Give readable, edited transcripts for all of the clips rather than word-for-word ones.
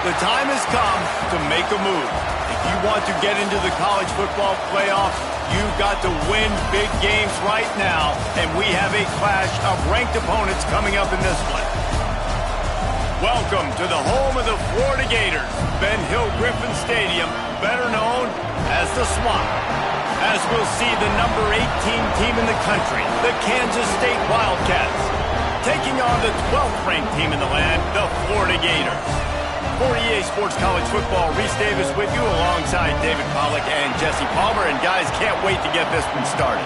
The time has come to make a move. If you want to get into the college football playoff, you've got to win big games right now, and we have a clash of ranked opponents coming up in this one. Welcome to the home of the Florida Gators, Ben Hill Griffin Stadium, better known as the Swamp. As we'll see the number 18 team in the country, the Kansas State Wildcats, taking on the 12th ranked team in the land, the Florida Gators. For EA Sports College Football, Reese Davis with you alongside David Pollack and Jesse Palmer. And guys, can't wait to get this one started.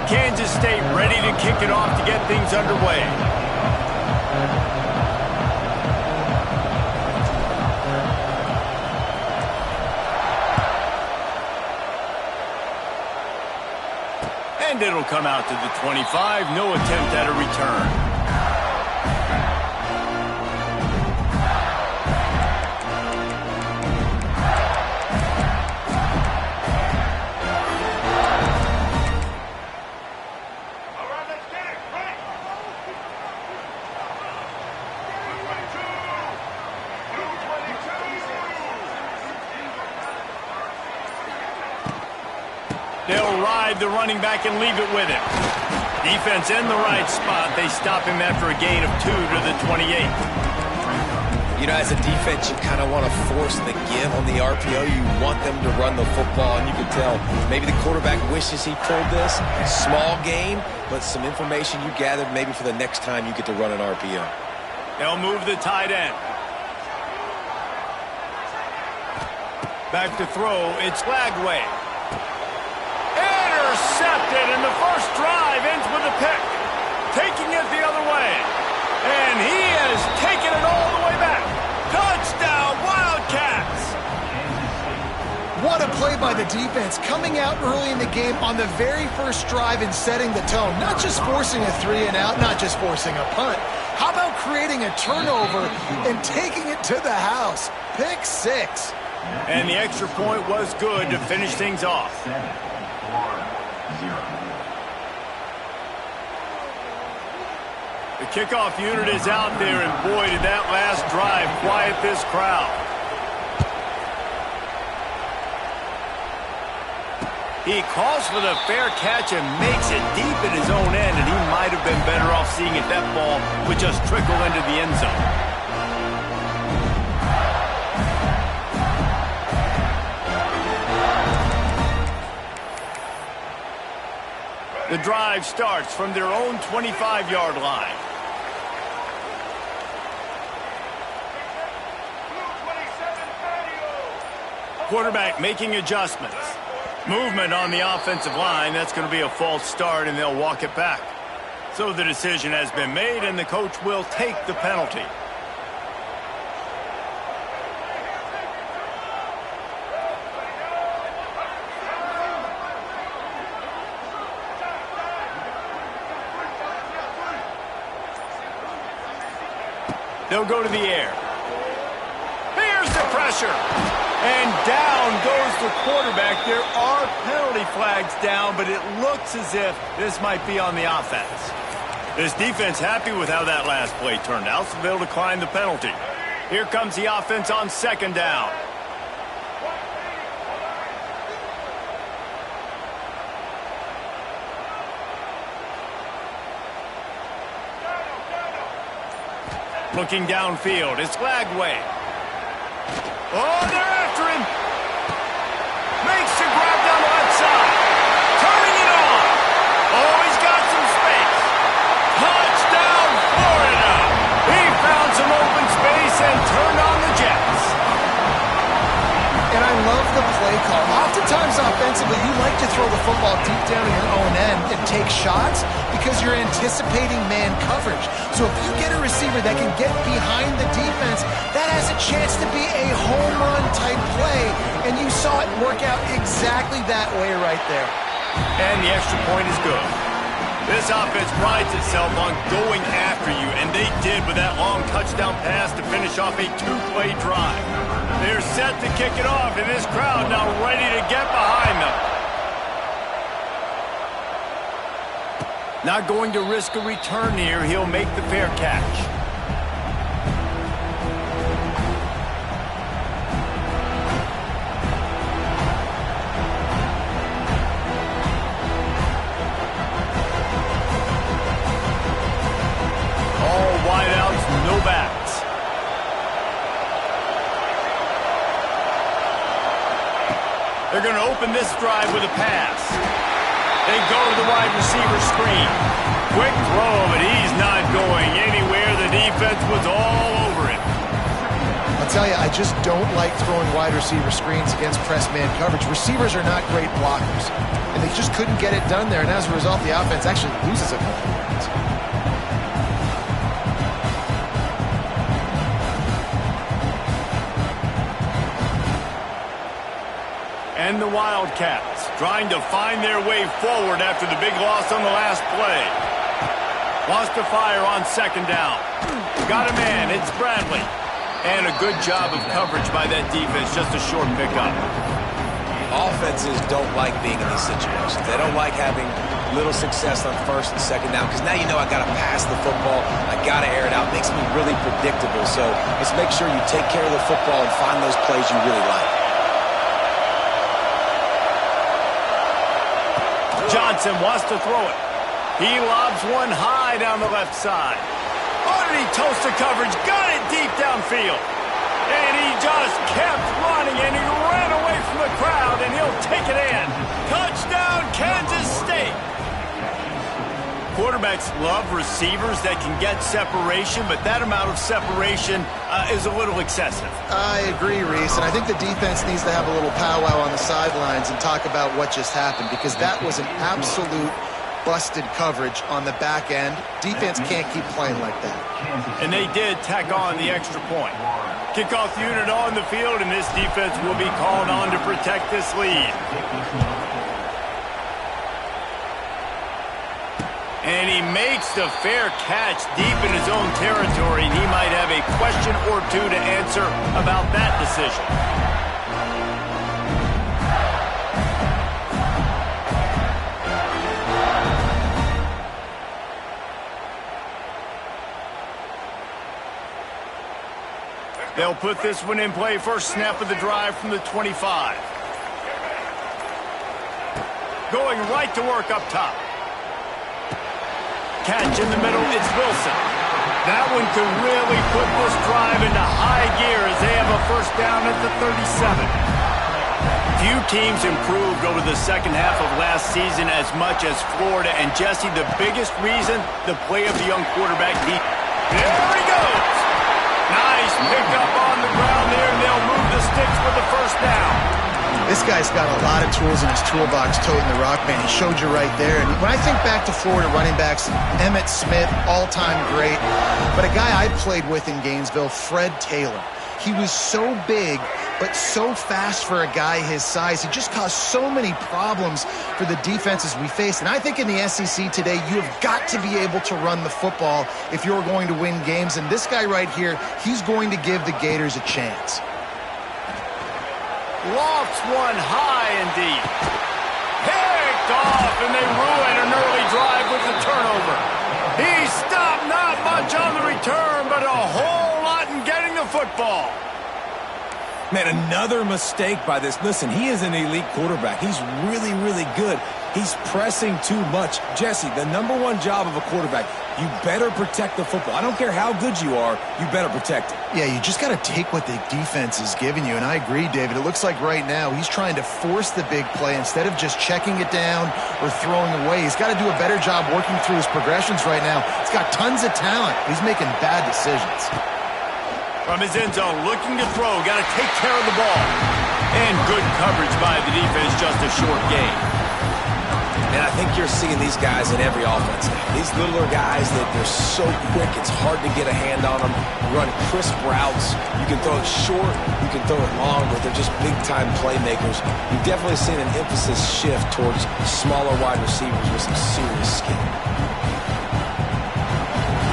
Kansas State ready to kick it off to get things underway. And it'll come out to the 25. No attempt at a return. They'll ride the running back and leave it with him. Defense in the right spot. They stop him after a gain of 2 to the 28. You know, as a defense, you kind of want to force the give on the RPO. You want them to run the football, and you can tell maybe the quarterback wishes he pulled this. Small gain, but some information you gathered maybe for the next time you get to run an RPO. They'll move the tight end. Back to throw. It's Lagway. Intercepted, and the first drive ends with a pick. Taking it the other way. And he has taken it all the way back. Touchdown, Wildcats! What a play by the defense, coming out early in the game on the very first drive and setting the tone. Not just forcing a 3-and-out, not just forcing a punt. How about creating a turnover and taking it to the house? Pick 6. And the extra point was good to finish things off. The kickoff unit is out there, and boy, did that last drive quiet this crowd. He calls for the fair catch and makes it deep in his own end, and he might have been better off seeing if that ball would just trickle into the end zone. The drive starts from their own 25-yard line. Quarterback making adjustments. Movement on the offensive line. That's going to be a false start, and they'll walk it back. So the decision has been made, and the coach will take the penalty. They'll go to the air. Here's the pressure. And down goes the quarterback. There are penalty flags down, but it looks as if this might be on the offense. This defense happy with how that last play turned out, so they'll decline the penalty. Here comes the offense on second down. Looking downfield, it's Lagway. Oh, they're after him. Makes the grab down the left side. Turning it on. Oh, he's got some space. Touchdown, Florida. He found some open space and turned on the Jets. And I love the play call. Oftentimes offensively, you like to throw the football deep down in your own end and take shots because you're anticipating man coverage. So if you get a receiver that can get behind the defense, that has a chance to be a home run type play. And you saw it work out exactly that way right there. And the extra point is good. This offense prides itself on going after you, and they did with that long touchdown pass to finish off a 2-play drive. They're set to kick it off, and this crowd now ready to get behind them. Not going to risk a return here. He'll make the fair catch. No backs. They're going to open this drive with a pass. They go to the wide receiver screen. Quick throw, but he's not going anywhere. The defense was all over it. I'll tell you, I just don't like throwing wide receiver screens against press man coverage. Receivers are not great blockers, and they just couldn't get it done there, and as a result, the offense actually loses a couple of yards. And the Wildcats trying to find their way forward after the big loss on the last play. Wants to fire on second down. Got a man. It's Bradley. And a good job of coverage by that defense. Just a short pickup. Offenses don't like being in these situations. They don't like having little success on first and second down because now you know I got to pass the football. I got to air it out. It makes me really predictable. So let's make sure you take care of the football and find those plays you really like. Johnson wants to throw it. He lobs one high down the left side. Oh, did he toast the coverage? Got it deep downfield. And he just kept running, and he ran away from the crowd, and he'll take it in. Touchdown, Kansas State. Quarterbacks love receivers that can get separation, but that amount of separation is a little excessive. I agree, Reese, and I think the defense needs to have a little powwow on the sidelines and talk about what just happened, because that was an absolute busted coverage on the back end. Defense can't keep playing like that. And they did tack on the extra point. Kickoff unit on the field, and this defense will be called on to protect this lead. And he makes the fair catch deep in his own territory, and he might have a question or two to answer about that decision. They'll put this one in play. First snap of the drive from the 25. Going right to work up top. Catch in the middle, it's Wilson. That one could really put this drive into high gear as they have a first down at the 37. Few teams improved over the second half of last season as much as Florida. And Jesse, the biggest reason, the play of the young quarterback. There he goes. Nice pickup on the ground there, and they'll move the sticks for the first down. This guy's got a lot of tools in his toolbox toting the rock, man. He showed you right there. And when I think back to Florida running backs, Emmitt Smith, all-time great. But a guy I played with in Gainesville, Fred Taylor. He was so big, but so fast for a guy his size. He just caused so many problems for the defenses we faced. And I think in the SEC today, you have got to be able to run the football if you're going to win games. And this guy right here, he's going to give the Gators a chance. Lofts one high and deep. Picked off, and they ruin an early drive with the turnover. He stopped not much on the return, but a whole lot in getting the football. Man, another mistake by this. Listen, he is an elite quarterback. He's really, really good. He's pressing too much. Jesse, the number one job of a quarterback, you better protect the football. I don't care how good you are, you better protect it. Yeah, you just got to take what the defense is giving you, and I agree, David. It looks like right now he's trying to force the big play instead of just checking it down or throwing away. He's got to do a better job working through his progressions right now. He's got tons of talent. He's making bad decisions. From his end zone, looking to throw, got to take care of the ball. And good coverage by the defense, just a short gain. And I think you're seeing these guys in every offense now. These littler guys, they're so quick, it's hard to get a hand on them. Run crisp routes. You can throw it short, you can throw it long, but they're just big-time playmakers. You've definitely seen an emphasis shift towards smaller wide receivers with some serious skill.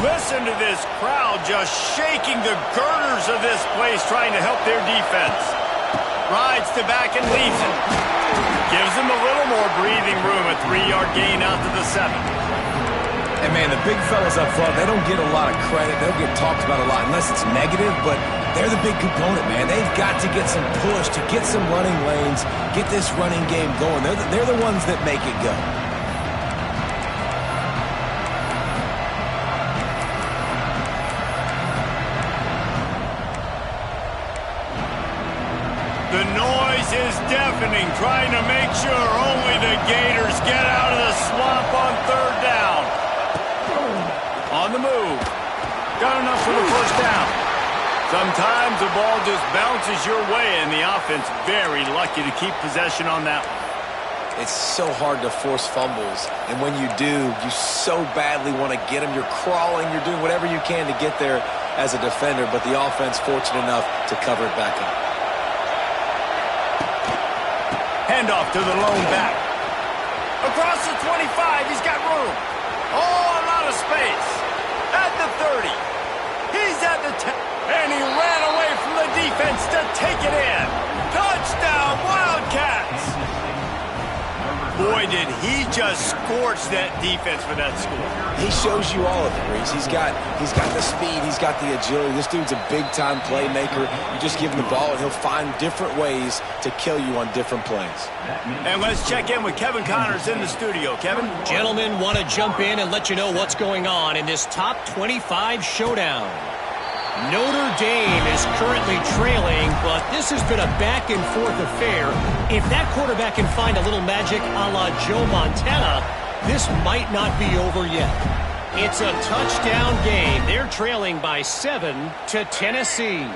Listen to this crowd just shaking the girders of this place, trying to help their defense. Rides to back and leaves it. Gives them a little more breathing room. A 3-yard gain out to the 7. And, man, the big fellas up front, they don't get a lot of credit. They don't get talked about a lot unless it's negative, but they're the big component, man. They've got to get some push, to get some running lanes, get this running game going. They're the ones that make it go. The noise is deafening, trying to make sure only the Gators get out of the swamp on third down. On the move. Got enough for the first down. Sometimes the ball just bounces your way, and the offense very lucky to keep possession on that one. It's so hard to force fumbles, and when you do, you so badly want to get them. You're crawling, you're doing whatever you can to get there as a defender, but the offense fortunate enough to cover it back up. Handoff to the lone back. Across the 25, he's got room. Oh, a lot of space. At the 30. He's at the 10. And he ran away from the defense to take it in. Touchdown, Wildcats! Boy, did he just scorch that defense for that score. He shows you all of it, Reese. He's got the speed. He's got the agility. This dude's a big-time playmaker. You just give him the ball, and he'll find different ways to kill you on different plays. And let's check in with Kevin Connors in the studio. Kevin? Gentlemen, want to jump in and let you know what's going on in this top 25 showdown. Notre Dame is currently trailing, but this has been a back-and-forth affair. If that quarterback can find a little magic a la Joe Montana, this might not be over yet. It's a touchdown game. They're trailing by 7 to Tennessee.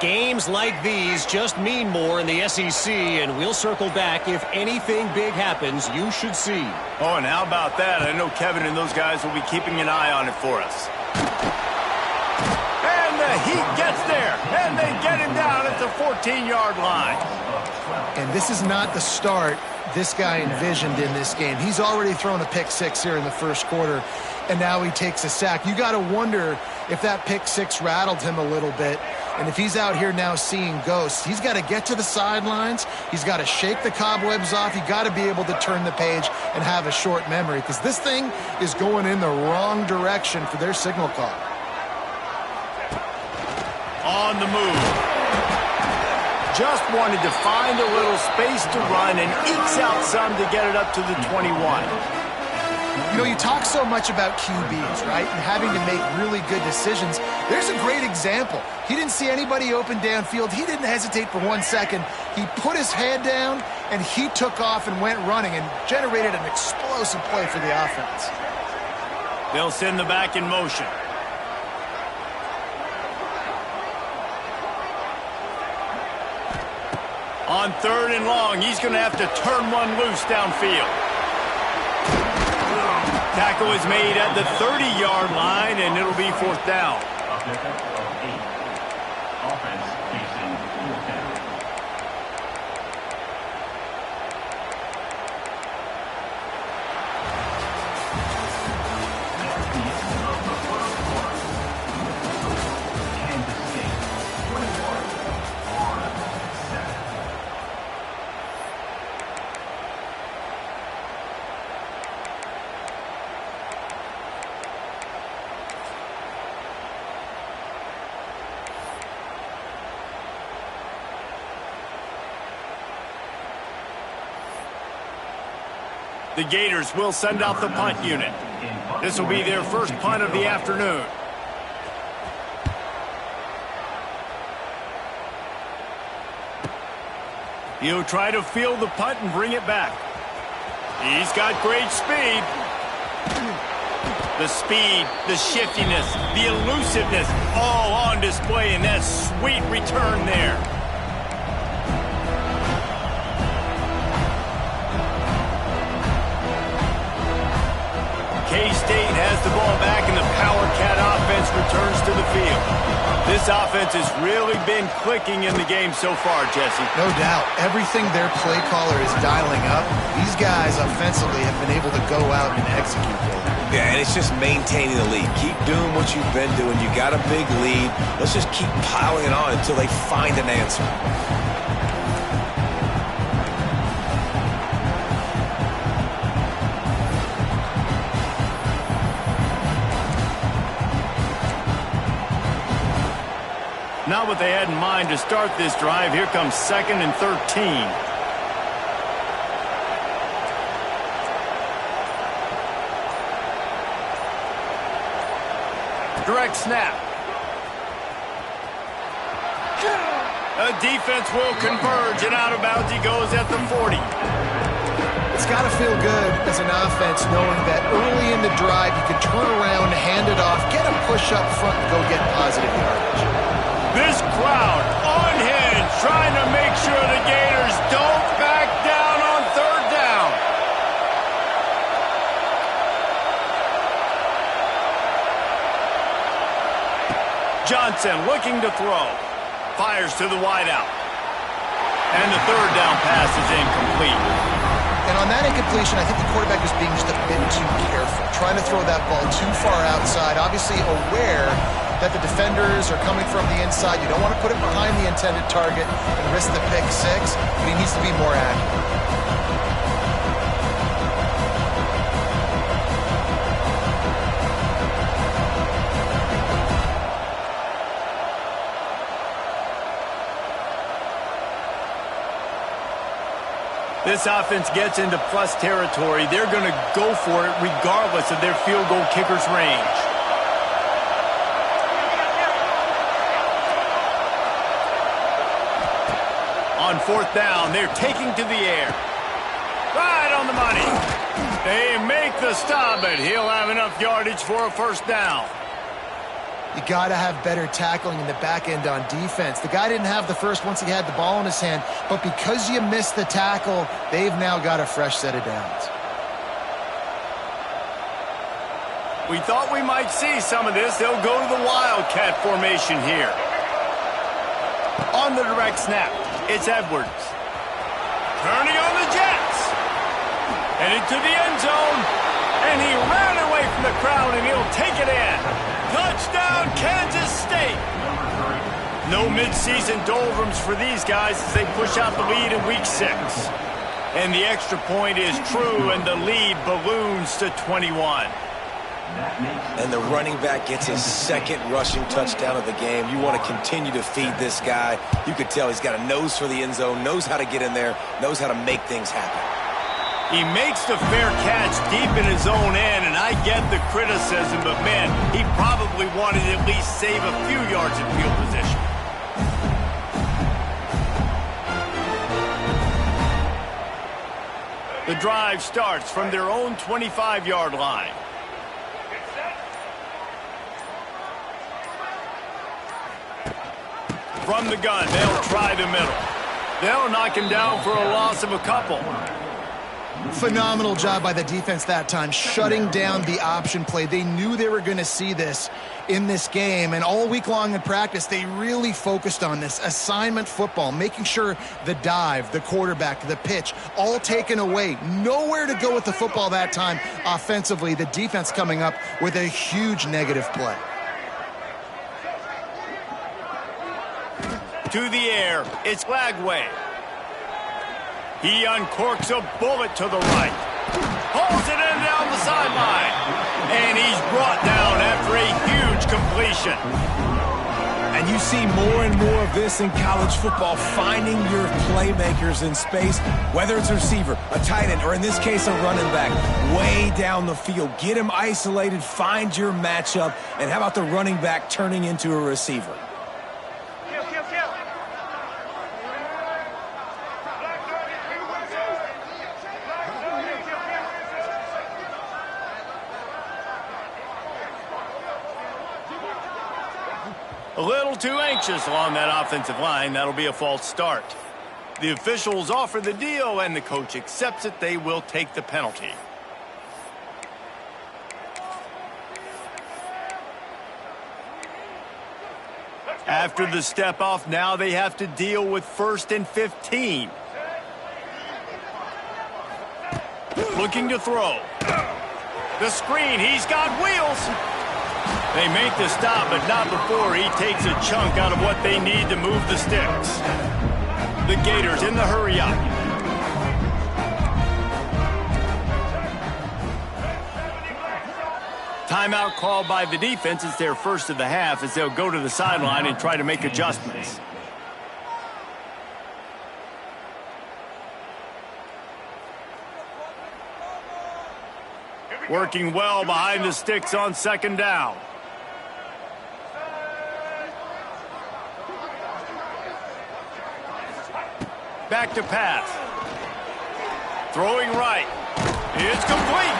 Games like these just mean more in the SEC, and we'll circle back if anything big happens you should see. Oh, and how about that? I know Kevin and those guys will be keeping an eye on it for us. The Heat gets there, and they get him down at the 14-yard line. And this is not the start this guy envisioned in this game. He's already thrown a pick six here in the first quarter, and now he takes a sack. You got to wonder if that pick six rattled him a little bit, and if he's out here now seeing ghosts. He's got to get to the sidelines. He's got to shake the cobwebs off. You got to be able to turn the page and have a short memory, because this thing is going in the wrong direction for their signal call. On the move. Just wanted to find a little space to run and ekes out some to get it up to the 21. You know, you talk so much about QBs, right, and having to make really good decisions. There's a great example. He didn't see anybody open downfield. He didn't hesitate for 1 second. He put his head down, and he took off and went running and generated an explosive play for the offense. They'll send the back in motion. On third and long, he's going to have to turn one loose downfield. Tackle is made at the 30-yard line, and it'll be fourth down. The Gators will send out the punt unit. This will be their first punt of the afternoon. He'll try to field the punt and bring it back. He's got great speed. The speed, the shiftiness, the elusiveness, all on display in that sweet return there. K-State has the ball back, and the Power Cat offense returns to the field. This offense has really been clicking in the game so far, Jesse. No doubt. Everything their play caller is dialing up, these guys offensively have been able to go out and execute. Yeah, and it's just maintaining the lead. Keep doing what you've been doing. You got a big lead. Let's just keep piling it on until they find an answer. Not what they had in mind to start this drive. Here comes 2nd and 13. Direct snap. The defense will converge, and out of bounds he goes at the 40. It's got to feel good as an offense knowing that early in the drive you can turn around, hand it off, get a push up front, and go get positive yardage. This crowd unhinged, trying to make sure the Gators don't back down on 3rd down. Johnson looking to throw. Fires to the wideout. And the 3rd down pass is incomplete. And on that incompletion, I think the quarterback was being just a bit too careful, trying to throw that ball too far outside, obviously aware that the defenders are coming from the inside. You don't want to put it behind the intended target and risk the pick 6, but he needs to be more accurate. This offense gets into plus territory. They're going to go for it regardless of their field goal kicker's range. On 4th down, they're taking to the air. Right on the money. They make the stop, but he'll have enough yardage for a 1st down. You got to have better tackling in the back end on defense. The guy didn't have the first once he had the ball in his hand, but because you missed the tackle, they've now got a fresh set of downs. We thought we might see some of this. They'll go to the Wildcat formation here. On the direct snap, it's Edwards. Turning on the Jets. Headed to the end zone. And he ran away from the crowd, and he'll take it in. Touchdown, Kansas State. No midseason doldrums for these guys as they push out the lead in Week 6. And the extra point is true, and the lead balloons to 21. And the running back gets his 2nd rushing touchdown of the game. You want to continue to feed this guy. You could tell he's got a nose for the end zone, knows how to get in there, knows how to make things happen. He makes the fair catch deep in his own end, and I get the criticism, but man, he probably wanted to at least save a few yards in field position. The drive starts from their own 25-yard line. From the gun, they'll try the middle. They'll knock him down for a loss of a couple. Phenomenal job by the defense that time, shutting down the option play. They knew they were going to see this in this game, and all week long in practice, they really focused on this assignment football, making sure the dive, the quarterback, the pitch, all taken away. Nowhere to go with the football that time offensively. The defense coming up with a huge negative play. To the air, it's Lagway. He uncorks a bullet to the right. Pulls it in down the sideline. And he's brought down after a huge completion. And you see more and more of this in college football, finding your playmakers in space, whether it's a receiver, a tight end, or in this case, a running back, way down the field. Get him isolated, find your matchup, and how about the running back turning into a receiver? A little too anxious along that offensive line. That'll be a false start. The officials offer the deal, and the coach accepts it. They will take the penalty. After the step off, now they have to deal with 1st and 15. Looking to throw. The screen, he's got wheels. They make the stop, but not before he takes a chunk out of what they need to move the sticks. The Gators in the hurry up. Timeout called by the defense. It's their first of the half as they'll go to the sideline and try to make adjustments. Working well behind the sticks on second down. Back to pass. Throwing right. It's complete.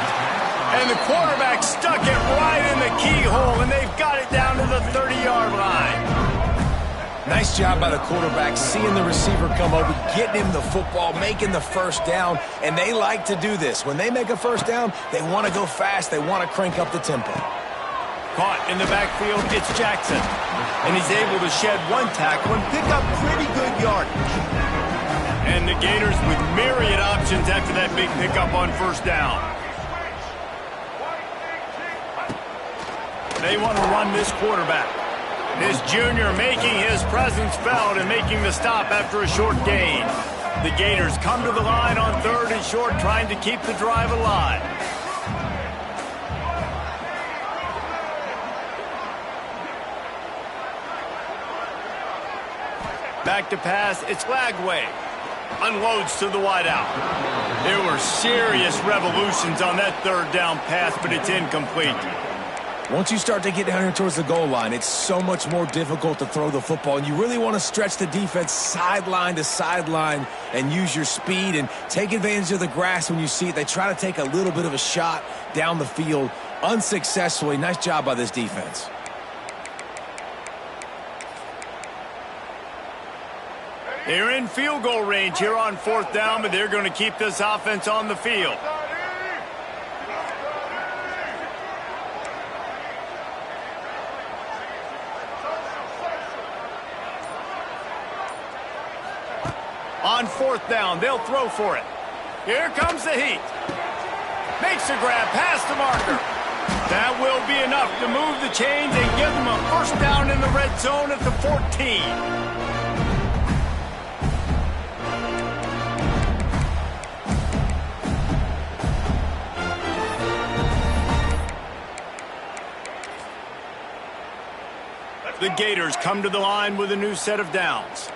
And the quarterback stuck it right in the keyhole, and they've got it down to the 30-yard line. Nice job by the quarterback, seeing the receiver come over, getting him the football, making the first down, and they like to do this. When they make a first down, they want to go fast. They want to crank up the tempo. Caught in the backfield, it's Jackson. And he's able to shed one tackle and pick up pretty good yardage. And the Gators with myriad options after that big pickup on first down. They want to run this quarterback. This junior making his presence felt and making the stop after a short gain. The Gators come to the line on third and short, trying to keep the drive alive. Back to pass, it's Lagway. Unloads to the wideout. There were serious revolutions on that third down pass, but it's incomplete. Once you start to get down here towards the goal line, it's so much more difficult to throw the football, and you really want to stretch the defense sideline to sideline and use your speed and take advantage of the grass when you see it. They try to take a little bit of a shot down the field unsuccessfully. Nice job by this defense. They're in field goal range here on fourth down, but they're going to keep this offense on the field. On fourth down, they'll throw for it. Here comes the heat. Makes a grab past the marker. That will be enough to move the chains and give them a first down in the red zone at the 14. The Gators come to the line with a new set of downs.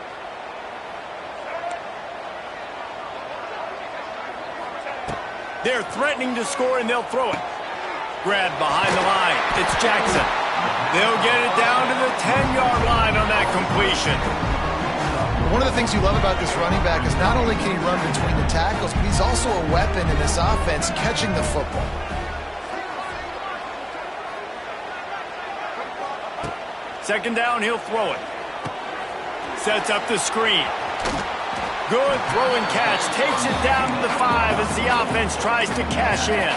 They're threatening to score, and they'll throw it. Grabbed behind the line. It's Jackson. They'll get it down to the 10-yard line on that completion. One of the things you love about this running back is not only can he run between the tackles, but he's also a weapon in this offense, catching the football. Second down, he'll throw it. Sets up the screen. Good throw and catch. Takes it down to the 5 as the offense tries to cash in.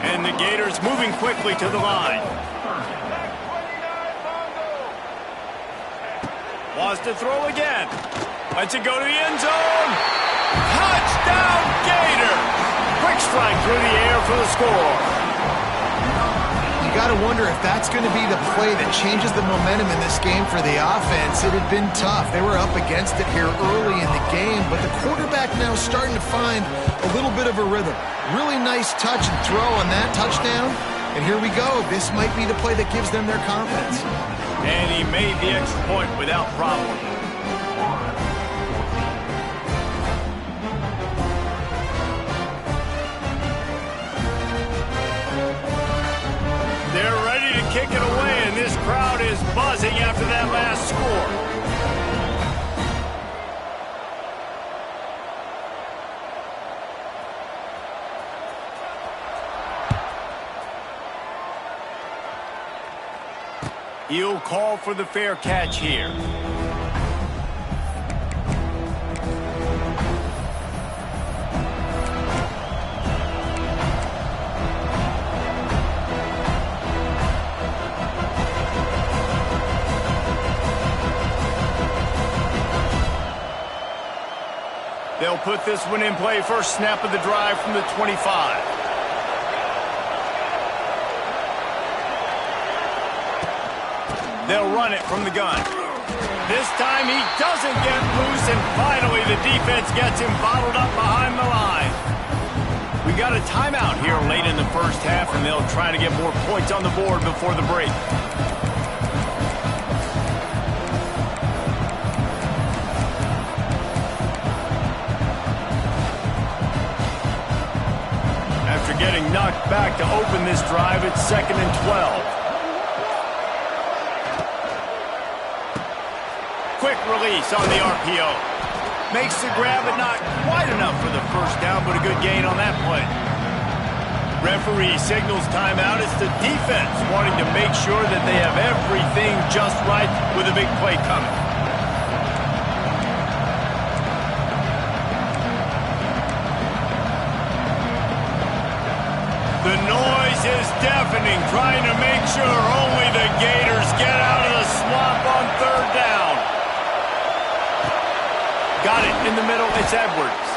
And the Gators moving quickly to the line. Wants to throw again. Lets it go to the end zone. Touchdown, Gator! Quick strike through the air for the score. You got to wonder if that's going to be the play that changes the momentum in this game for the offense. It had been tough. They were up against it here early in the game, but the quarterback now starting to find a little bit of a rhythm. Really nice touch and throw on that touchdown. And here we go. This might be the play that gives them their confidence. And he made the extra point without problem. They're ready to kick it away, and this crowd is buzzing after that last score. He'll call for the fair catch here. They'll put this one in play. First snap of the drive from the 25. They'll run it from the gun. This time he doesn't get loose, and finally the defense gets him bottled up behind the line. We got a timeout here late in the first half, and they'll try to get more points on the board before the break. After getting knocked back to open this drive, it's 2nd and 12. Quick release on the RPO. Makes the grab, but not quite enough for the first down, but a good gain on that play. Referee signals timeout. It's the defense wanting to make sure that they have everything just right with a big play coming. The noise is deafening, trying to make sure only the Gators get out of the swamp on 3rd down. Got it in the middle. It's Edwards.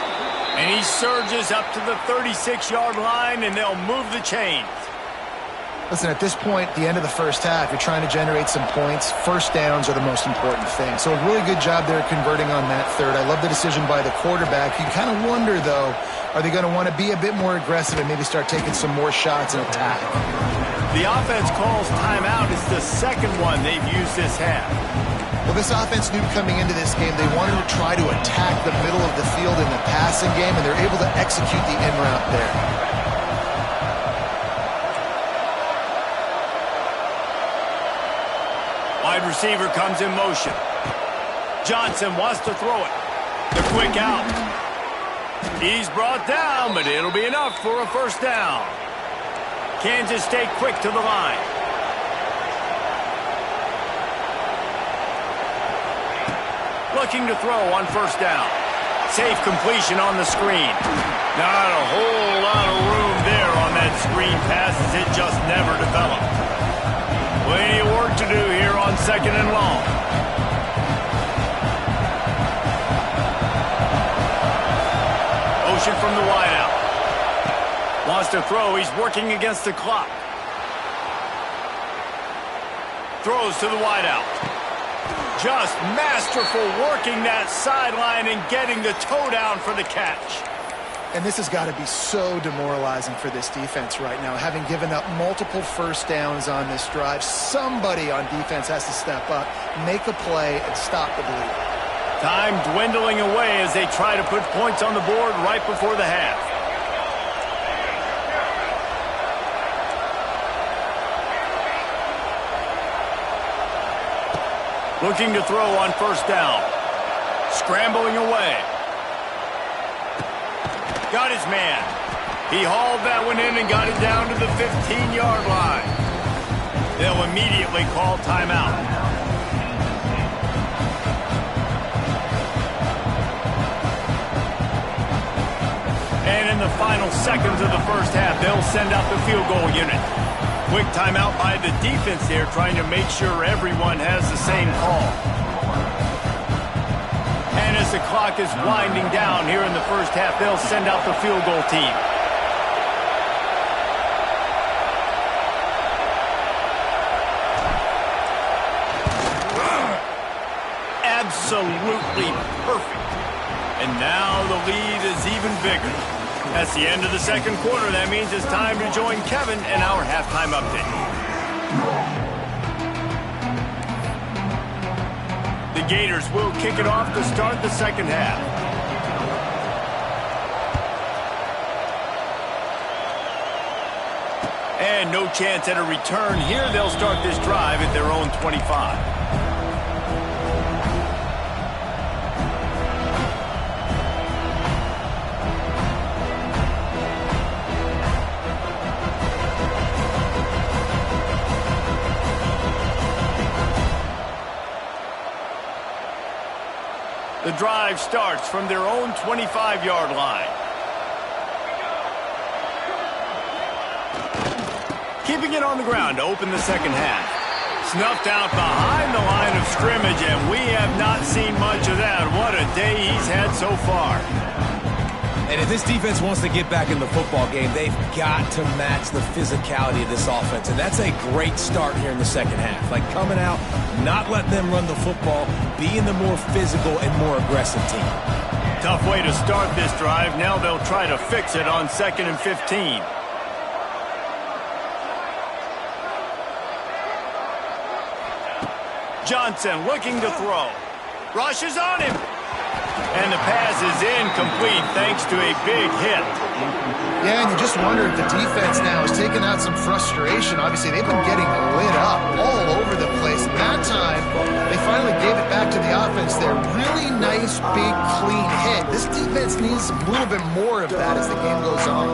And he surges up to the 36-yard line, and they'll move the chains. Listen, at this point, the end of the first half, you're trying to generate some points. First downs are the most important thing. So a really good job there converting on that third. I love the decision by the quarterback. You kind of wonder, though, are they going to want to be a bit more aggressive and maybe start taking some more shots and attack? The offense calls timeout. It's the second one they've used this half. Well, this offense knew coming into this game they wanted to try to attack the middle of the field in the passing game, and they're able to execute the in route there. Wide receiver comes in motion. Johnson wants to throw it. The quick out. He's brought down, but it'll be enough for a first down. Kansas State quick to the line. Looking to throw on first down. Safe completion on the screen. Not a whole lot of room there on that screen pass as it just never developed. Plenty of work to do here on 2nd and long. Motion from the wideout. Wants to throw. He's working against the clock. Throws to the wideout. Just masterful working that sideline and getting the toe down for the catch. And this has got to be so demoralizing for this defense right now. Having given up multiple first downs on this drive, somebody on defense has to step up, make a play, and stop the bleed. Time dwindling away as they try to put points on the board right before the half. Looking to throw on first down. Scrambling away. Got his man. He hauled that one in and got it down to the 15-yard line. They'll immediately call timeout. And in the final seconds of the first half, they'll send out the field goal unit. Quick timeout by the defense there, trying to make sure everyone has the same call. And as the clock is winding down here in the first half, they'll send out the field goal team. Absolutely perfect. And now the lead is even bigger. That's the end of the second quarter. That means it's time to join Kevin in our halftime update. The Gators will kick it off to start the second half. And no chance at a return here. They'll start this drive at their own 25. The drive starts from their own 25-yard line. Keeping it on the ground to open the second half. Snuffed out behind the line of scrimmage, and we have not seen much of that. What a day he's had so far. And if this defense wants to get back in the football game, they've got to match the physicality of this offense. And that's a great start here in the second half. Like coming out, not letting them run the football, being the more physical and more aggressive team. Tough way to start this drive. Now they'll try to fix it on 2nd and 15. Johnson looking to throw. Rushes on him. And the pass is incomplete thanks to a big hit. Yeah, and you just wonder if the defense now is taking out some frustration. Obviously, they've been getting lit up all over the place. And that time, they finally gave it back to the offense there. Really nice, big, clean hit. This defense needs a little bit more of that as the game goes on.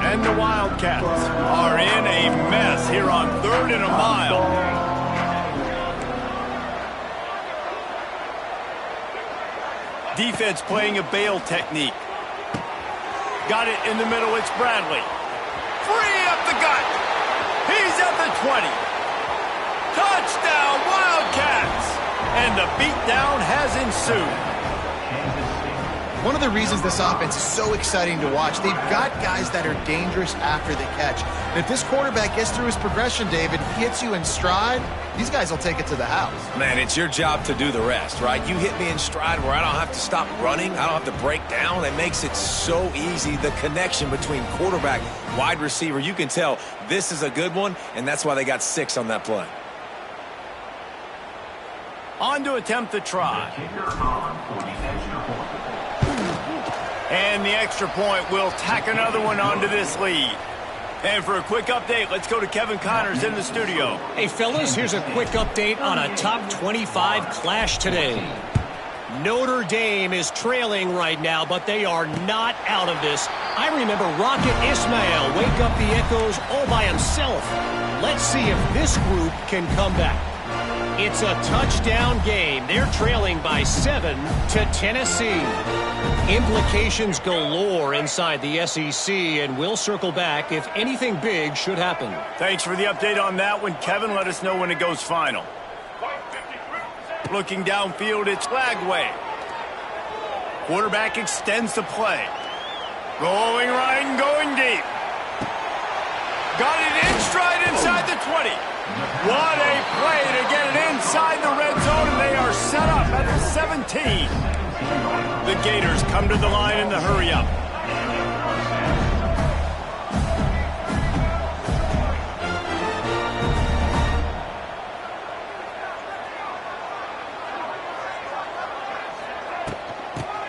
And the Wildcats are in a mess here on 3rd and a mile. Defense playing a bail technique. Got it in the middle. It's Bradley. Free up the gut. He's at the 20. Touchdown, Wildcats. And the beatdown has ensued. One of the reasons this offense is so exciting to watch, they've got guys that are dangerous after the catch. And if this quarterback gets through his progression, David, he hits you in stride, these guys will take it to the house. Man, it's your job to do the rest, right? You hit me in stride where I don't have to stop running. I don't have to break down. It makes it so easy. The connection between quarterback, wide receiver, you can tell this is a good one, and that's why they got 6 on that play. On to attempt the try. And the extra point will tack another one onto this lead. And for a quick update, let's go to Kevin Connors in the studio. Hey, fellas, here's a quick update on a top 25 clash today. Notre Dame is trailing right now, but they are not out of this. I remember Rocket Ismail wake up the echoes all by himself. Let's see if this group can come back. It's a touchdown game. They're trailing by 7 to Tennessee. Implications galore inside the SEC, and we'll circle back if anything big should happen. Thanks for the update on that one, Kevin. Let us know when it goes final. Looking downfield, it's Lagway. Quarterback extends the play. Rolling right and going deep. Got it in stride inside the 20. What a play to get it inside the red zone, and they are set up at the 17. The Gators come to the line in the hurry-up.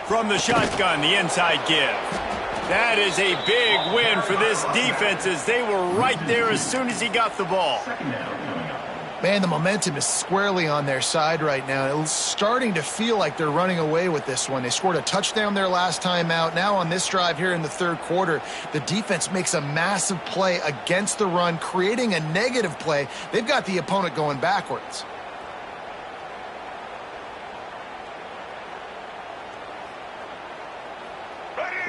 From the shotgun, the inside give. That is a big win for this defense as they were right there as soon as he got the ball. Man, the momentum is squarely on their side right now. It's starting to feel like they're running away with this one. They scored a touchdown their last time out. Now on this drive here in the 3rd quarter, the defense makes a massive play against the run, creating a negative play. They've got the opponent going backwards.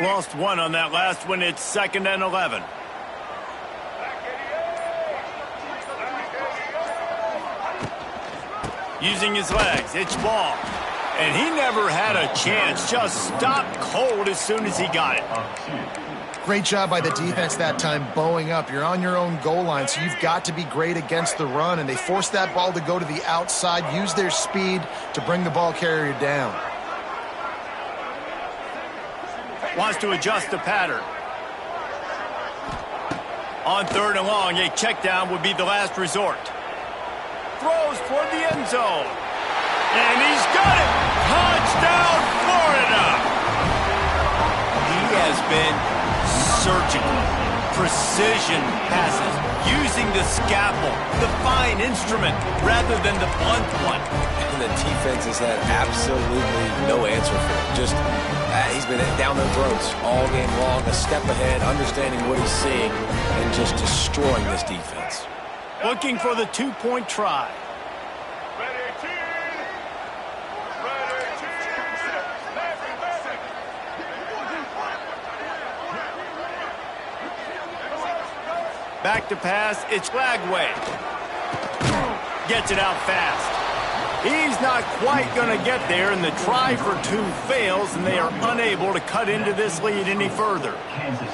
Lost one on that last one. It's 2nd and 11. Using his legs, it's Ball. And he never had a chance. Just stopped cold as soon as he got it. Great job by the defense that time, bowing up. You're on your own goal line, so you've got to be great against the run. And they forced that ball to go to the outside, use their speed to bring the ball carrier down. Wants to adjust the pattern. On 3rd and long, a check down would be the last resort. Throws toward the end zone. And he's got it! Touchdown, Florida! He has been surgical. Precision passes. Using the scalpel, the fine instrument, rather than the blunt one. And the defense has had absolutely no answer for it. Just, he's been down their throats all game long, a step ahead, understanding what he's seeing, and just destroying this defense. Looking for the 2-point try. Back to pass, it's Lagway. Gets it out fast. He's not quite going to get there, and the try for 2 fails, and they are unable to cut into this lead any further.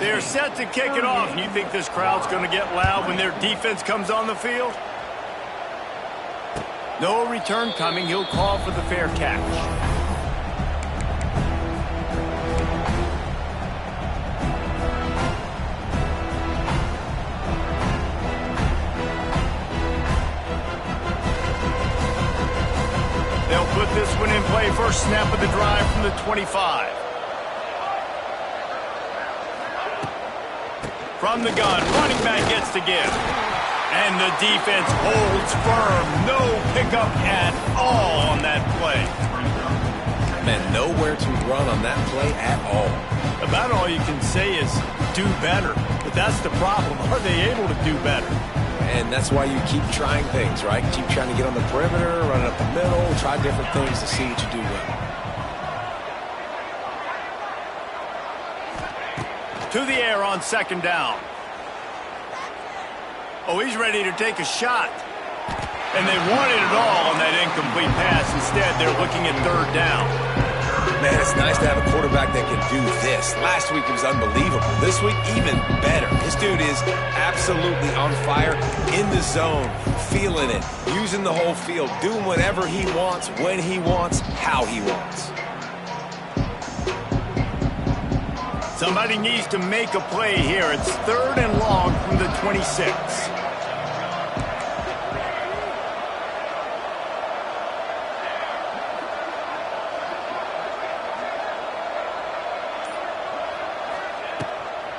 They're set to kick it off, and you think this crowd's going to get loud when their defense comes on the field? No return coming. He'll call for the fair catch. They'll put this one in play. First snap of the drive from the 25. From the gun, running back gets to give. And the defense holds firm. No pickup at all on that play. Man, nowhere to run on that play at all. About all you can say is do better. But that's the problem. Are they able to do better? And that's why you keep trying things, right? Keep trying to get on the perimeter, run it up the middle, try different things to see what you do well. To the air on second down. Oh, he's ready to take a shot. And they wanted it all on that incomplete pass. Instead, they're looking at third down. Man, it's nice to have a quarterback that can do this. Last week it was unbelievable. This week, even better. This dude is absolutely on fire, in the zone, feeling it, using the whole field, doing whatever he wants, when he wants, how he wants. Somebody needs to make a play here. It's third and long from the 26.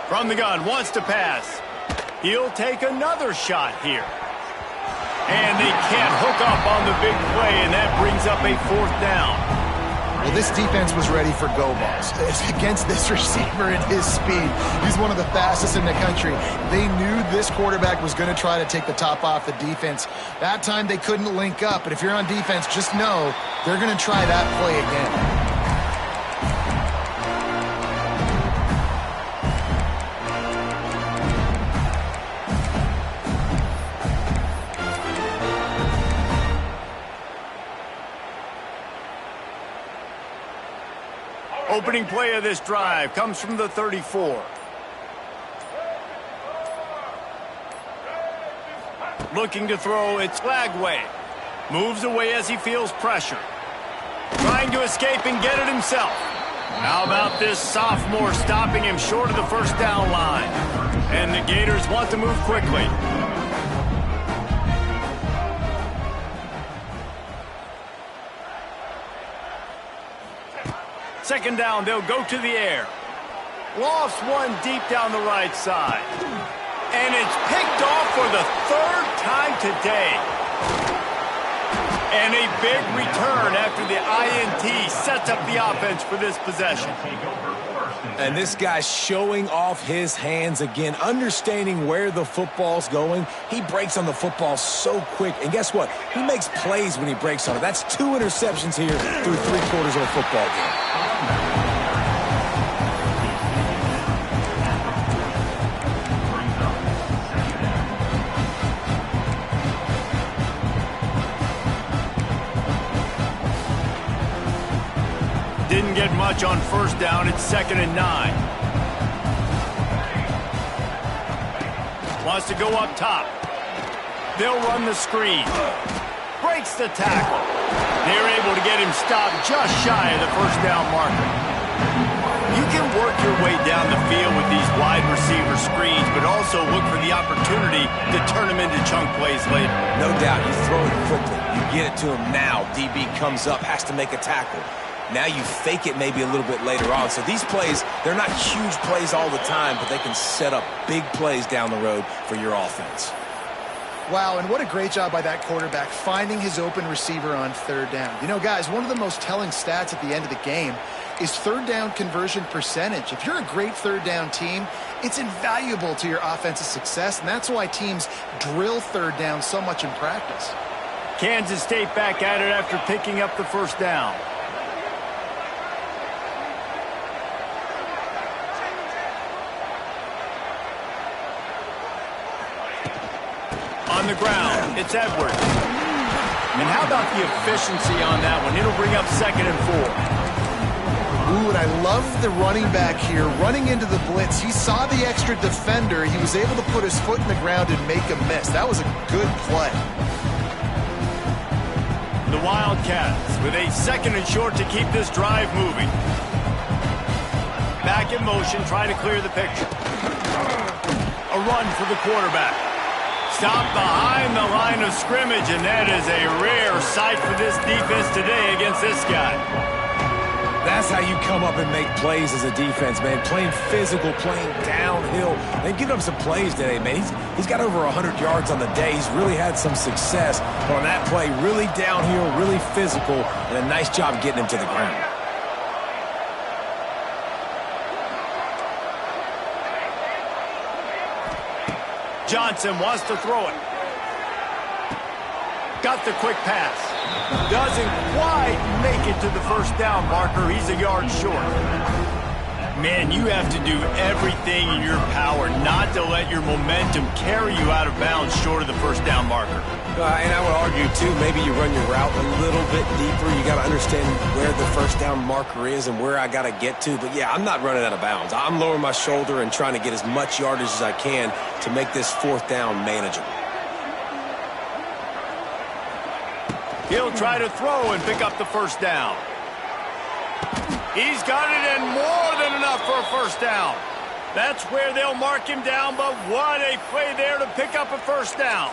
From the gun, wants to pass. He'll take another shot here. And they can't hook up on the big play, and that brings up a fourth down. Well, this defense was ready for go balls. It's against this receiver at his speed. He's one of the fastest in the country. They knew this quarterback was going to try to take the top off the defense. That time they couldn't link up, but if you're on defense, just know they're going to try that play again. Opening play of this drive comes from the 34. Looking to throw, it's Flagway. Moves away as he feels pressure. Trying to escape and get it himself. How about this sophomore stopping him short of the first down line? And the Gators want to move quickly. Second down, they'll go to the air. Lofts one deep down the right side. And it's picked off for the third time today. And a big return after the INT sets up the offense for this possession. And this guy's showing off his hands again, understanding where the football's going. He breaks on the football so quick. And guess what? He makes plays when he breaks on it. That's 2 interceptions here through 3/4 of a football game. Didn't get much on first down. It's 2nd and 9. Wants to go up top. They'll run the screen. Breaks the tackle. They're able to get him stopped just shy of the first down marker. You can work your way down the field with these wide receiver screens, but also look for the opportunity to turn them into chunk plays later. No doubt, you throw it quickly. You get it to him now. DB comes up, has to make a tackle. Now you fake it maybe a little bit later on. So these plays, they're not huge plays all the time, but they can set up big plays down the road for your offense. Wow, and what a great job by that quarterback finding his open receiver on third down. You know, guys, one of the most telling stats at the end of the game is third down conversion percentage. If you're a great third down team, it's invaluable to your offensive success, and that's why teams drill third down so much in practice. Kansas State back at it after picking up the first down. On the ground, it's Edwards. And how about the efficiency on that one? It'll bring up 2nd and 4. Ooh, and I love the running back here running into the blitz. He saw the extra defender. He was able to put his foot in the ground and make a miss. That was a good play. The Wildcats with a 2nd and short to keep this drive moving. Back in motion, trying to clear the picture. A run for the quarterback. Stopped behind the line of scrimmage, and that is a rare sight for this defense today against this guy. That's how you come up and make plays as a defense, man. Playing physical, playing downhill, and giving up some plays today, man. He's got over 100 yards on the day. He's really had some success on that play. Really downhill, really physical, and a nice job getting him to the ground. Johnson wants to throw it. Got the quick pass. Doesn't quite make it to the first down marker. He's a yard short. Man, you have to do everything in your power not to let your momentum carry you out of bounds short of the first down marker. And I would argue, too, maybe you run your route a little bit deeper. You got to understand where the first down marker is and where I got to get to. But, yeah, I'm not running out of bounds. I'm lowering my shoulder and trying to get as much yardage as I can to make this 4th down manageable. He'll try to throw and pick up the first down. He's got it, and more than enough for a first down. That's where they'll mark him down, but what a play there to pick up a first down.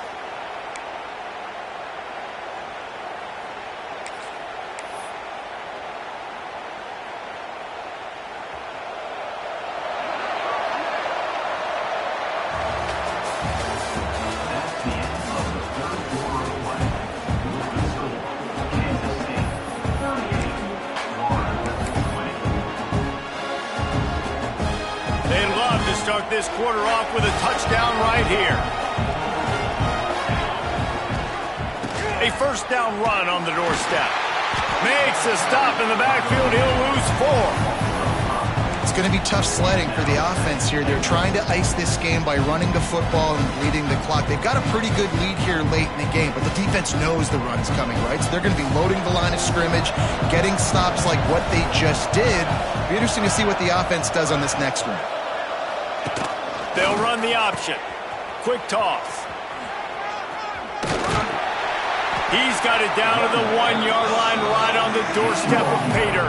Start this quarter off with a touchdown right here. A first down run on the doorstep. Makes a stop in the backfield. He'll lose 4. It's going to be tough sledding for the offense here. They're trying to ice this game by running the football and bleeding the clock. They've got a pretty good lead here late in the game, but the defense knows the run's coming, right? So they're going to be loading the line of scrimmage, getting stops like what they just did. It'll be interesting to see what the offense does on this next one. They'll run the option. Quick toss. He's got it down to the 1-yard line right on the doorstep of Pater.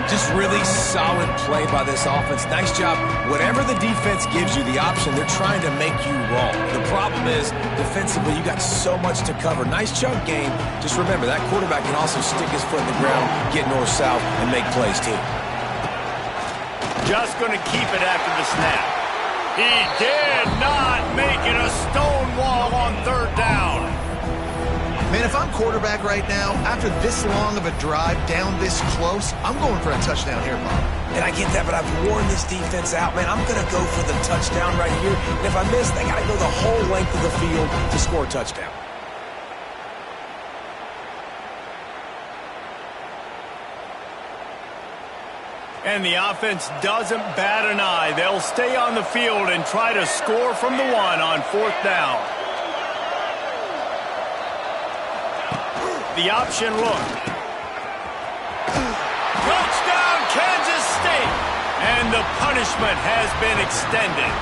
Just really solid play by this offense. Nice job. Whatever the defense gives you the option, they're trying to make you wrong. The problem is, defensively, you got so much to cover. Nice chunk game. Just remember, that quarterback can also stick his foot in the ground, get north-south, and make plays, too. Just going to keep it after the snap. He did not make it a stone wall on 3rd down. Man, if I'm quarterback right now, after this long of a drive down this close, I'm going for a touchdown here, Bob. And I get that, but I've worn this defense out, man. I'm going to go for the touchdown right here. And if I miss, they got to go the whole length of the field to score a touchdown. And the offense doesn't bat an eye. They'll stay on the field and try to score from the 1 on 4th down. The option look. Touchdown, Kansas State! And the punishment has been extended.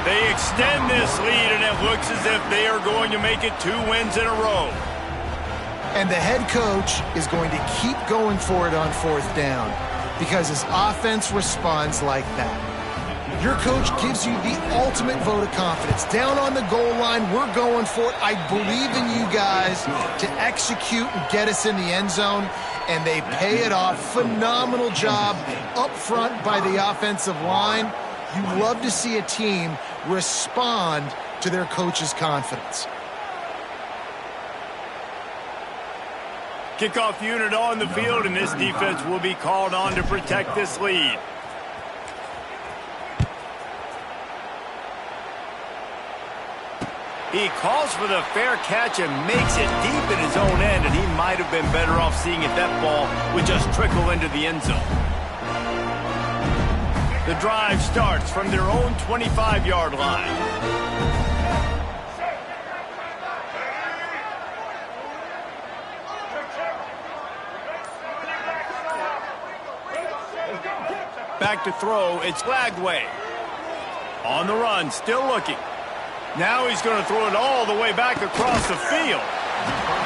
They extend this lead, and it looks as if they are going to make it 2 wins in a row. And the head coach is going to keep going for it on 4th down, because his offense responds like that. Your coach gives you the ultimate vote of confidence. Down on the goal line, we're going for it. I believe in you guys to execute and get us in the end zone, and they pay it off. Phenomenal job up front by the offensive line. You love to see a team respond to their coach's confidence. Kickoff unit on the field, and this defense will be called on to protect this lead. He calls for the fair catch and makes it deep in his own end, and he might have been better off seeing if that ball would just trickle into the end zone. The drive starts from their own 25-yard line. Back to throw, it's Lagway. On the run, still looking. Now he's going to throw it all the way back across the field.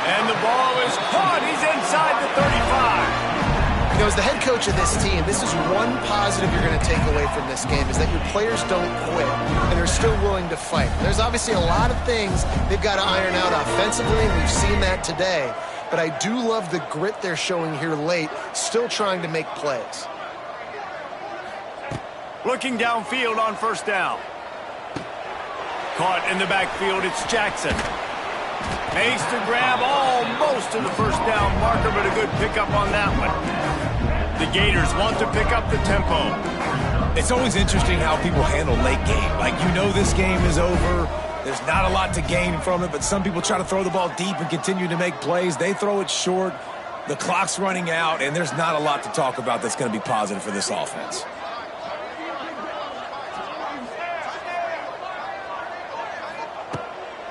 And the ball is caught. He's inside the 35. You know, as the head coach of this team, this is one positive you're going to take away from this game, is that your players don't quit, and they're still willing to fight. There's obviously a lot of things they've got to iron out offensively, and we've seen that today. But I do love the grit they're showing here late, still trying to make plays. Looking downfield on first down. Caught in the backfield, it's Jackson. Makes the grab almost to the first down marker, but a good pickup on that one. The Gators want to pick up the tempo. It's always interesting how people handle late game. Like, you know this game is over. There's not a lot to gain from it, but some people try to throw the ball deep and continue to make plays. They throw it short. The clock's running out, and there's not a lot to talk about that's going to be positive for this offense.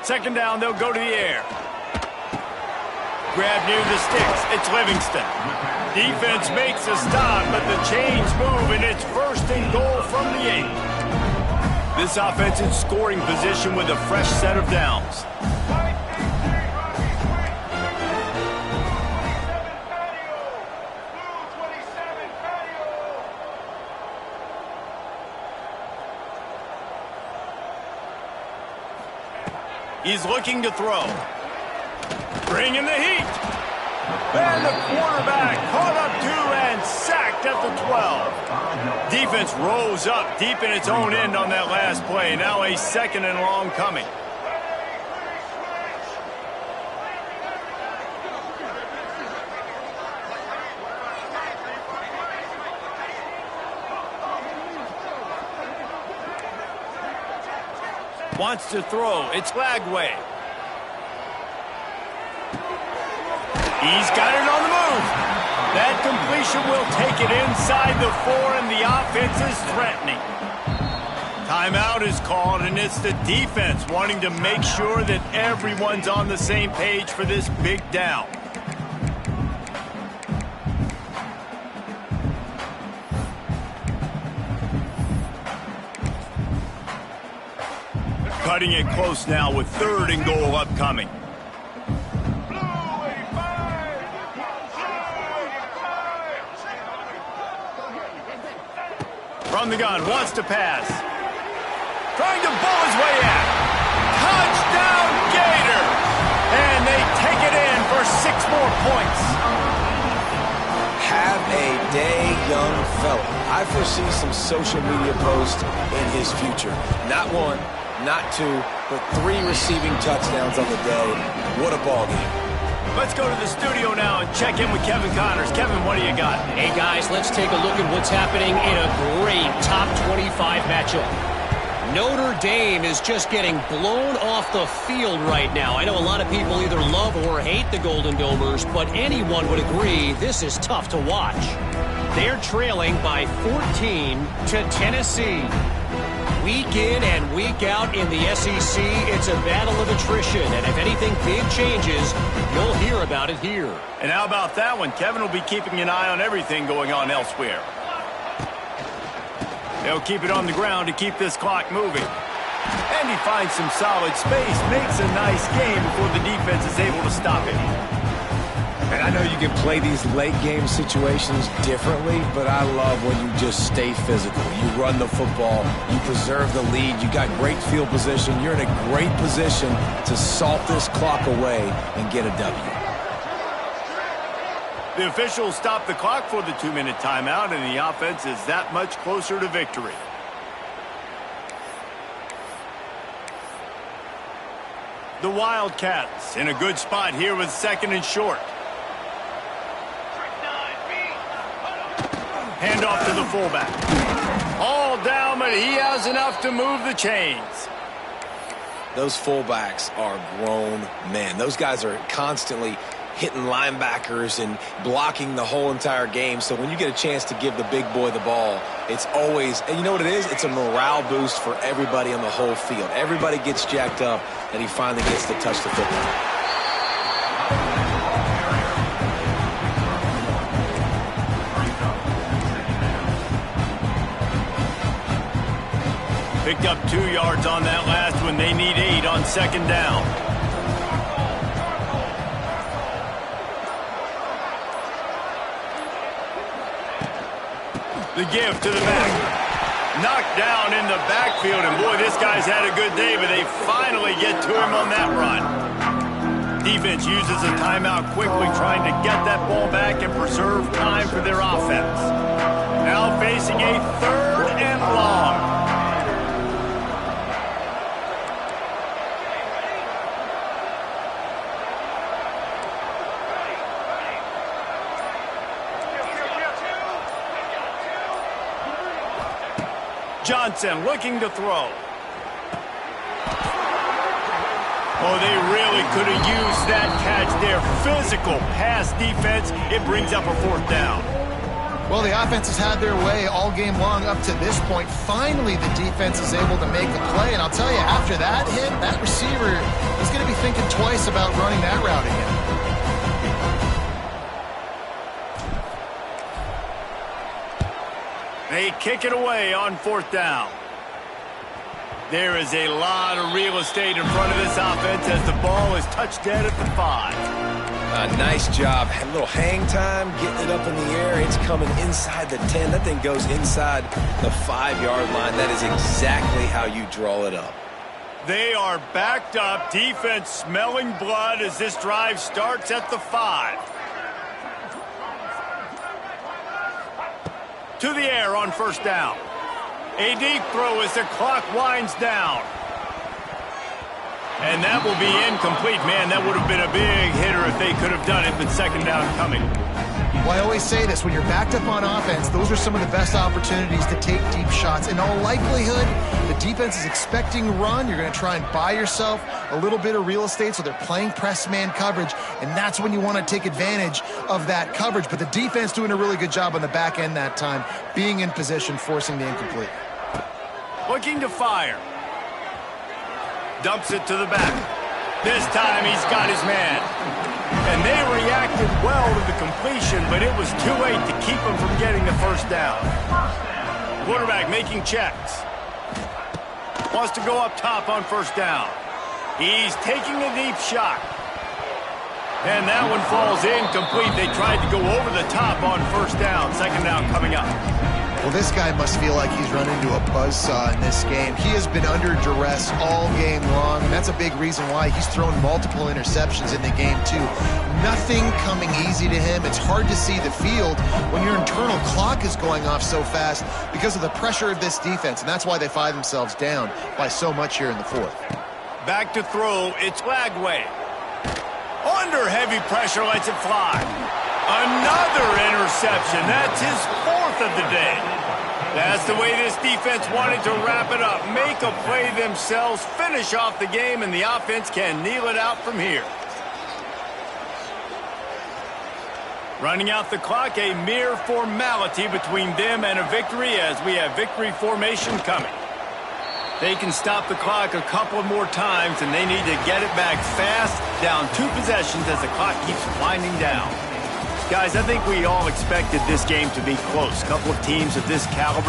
Second down, they'll go to the air. Grab near the sticks. It's Livingston. Defense makes a stop, but the chains move, and it's 1st and goal from the 8. This offense in scoring position with a fresh set of downs. He's looking to throw. Bringing the heat. And the quarterback caught up to and sacked at the 12. Defense rose up deep in its own end on that last play. Now a 2nd and long coming. Wants to throw. It's Lagway. He's got it on the move. That completion will take it inside the 4, and the offense is threatening. Timeout is called, and it's the defense wanting to make sure that everyone's on the same page for this big down. Cutting it close now with 3rd and goal upcoming. From the gun, wants to pass. Trying to bull his way out. Touchdown, Gator! And they take it in for 6 more points. Have a day, young fella. I foresee some social media posts in his future. Not 1. Not 2, but 3 receiving touchdowns on the day. What a ball game. Let's go to the studio now and check in with Kevin Connors. Kevin, what do you got? Hey, guys, let's take a look at what's happening in a great top 25 matchup. Notre Dame is just getting blown off the field right now. I know a lot of people either love or hate the Golden Domers, but anyone would agree this is tough to watch. They're trailing by 14 to Tennessee. Week in and week out in the SEC, it's a battle of attrition, and if anything big changes, you'll hear about it here. And how about that one? Kevin will be keeping an eye on everything going on elsewhere. They'll keep it on the ground to keep this clock moving. And he finds some solid space, makes a nice game before the defense is able to stop it. And I know you can play these late game situations differently, but I love when you just stay physical. You run the football, you preserve the lead, you got great field position, you're in a great position to salt this clock away and get a W. The officials stop the clock for the 2-minute timeout, and the offense is that much closer to victory. The Wildcats in a good spot here with 2nd and short. Hand off to the fullback. All down, but he has enough to move the chains. Those fullbacks are grown men. Those guys are constantly hitting linebackers and blocking the whole entire game. So when you get a chance to give the big boy the ball, it's always, and you know what it is? It's a morale boost for everybody on the whole field. Everybody gets jacked up that he finally gets to touch the football. Picked up 2 yards on that last one. They need 8 on 2nd down. The give to the back. Knocked down in the backfield, and boy, this guy's had a good day, but they finally get to him on that run. Defense uses a timeout quickly, trying to get that ball back and preserve time for their offense. Now facing a 3rd and long. Johnson looking to throw. Oh, they really could have used that catch there. Physical pass defense. It brings up a 4th down. Well, the offense has had their way all game long up to this point. Finally, the defense is able to make a play. And I'll tell you, after that hit, that receiver is going to be thinking twice about running that route again. They kick it away on 4th down. There is a lot of real estate in front of this offense as the ball is touched dead at the 5. Nice job. A little hang time, getting it up in the air. It's coming inside the 10. That thing goes inside the 5-yard line. That is exactly how you draw it up. They are backed up. Defense smelling blood as this drive starts at the 5. To the air on 1st down. A deep throw as the clock winds down. And that will be incomplete. Man, that would have been a big hitter if they could have done it, but 2nd down coming. Well, I always say this, when you're backed up on offense, those are some of the best opportunities to take deep shots. In all likelihood, the defense is expecting a run. You're going to try and buy yourself a little bit of real estate, so they're playing press man coverage, and that's when you want to take advantage of that coverage. But the defense doing a really good job on the back end that time, being in position, forcing the incomplete. Looking to fire. Dumps it to the back. This time he's got his man. And they reacted well to the completion, but it was too late to keep him from getting the 1st down. Quarterback making checks. Wants to go up top on 1st down. He's taking a deep shot. And that one falls incomplete. They tried to go over the top on 1st down. 2nd down coming up. Well, this guy must feel like he's run into a buzzsaw in this game. He has been under duress all game long, and that's a big reason why he's thrown multiple interceptions in the game, too. Nothing coming easy to him. It's hard to see the field when your internal clock is going off so fast because of the pressure of this defense, and that's why they find themselves down by so much here in the 4th. Back to throw. It's Lagway. Under heavy pressure, lets it fly. Another interception. That's his 4th of the day. That's the way this defense wanted to wrap it up. Make a play themselves, finish off the game, and the offense can kneel it out from here. Running out the clock, a mere formality between them and a victory as we have victory formation coming. They can stop the clock a couple of more times, and they need to get it back fast, down 2 possessions as the clock keeps winding down. Guys, I think we all expected this game to be close. A couple of teams of this caliber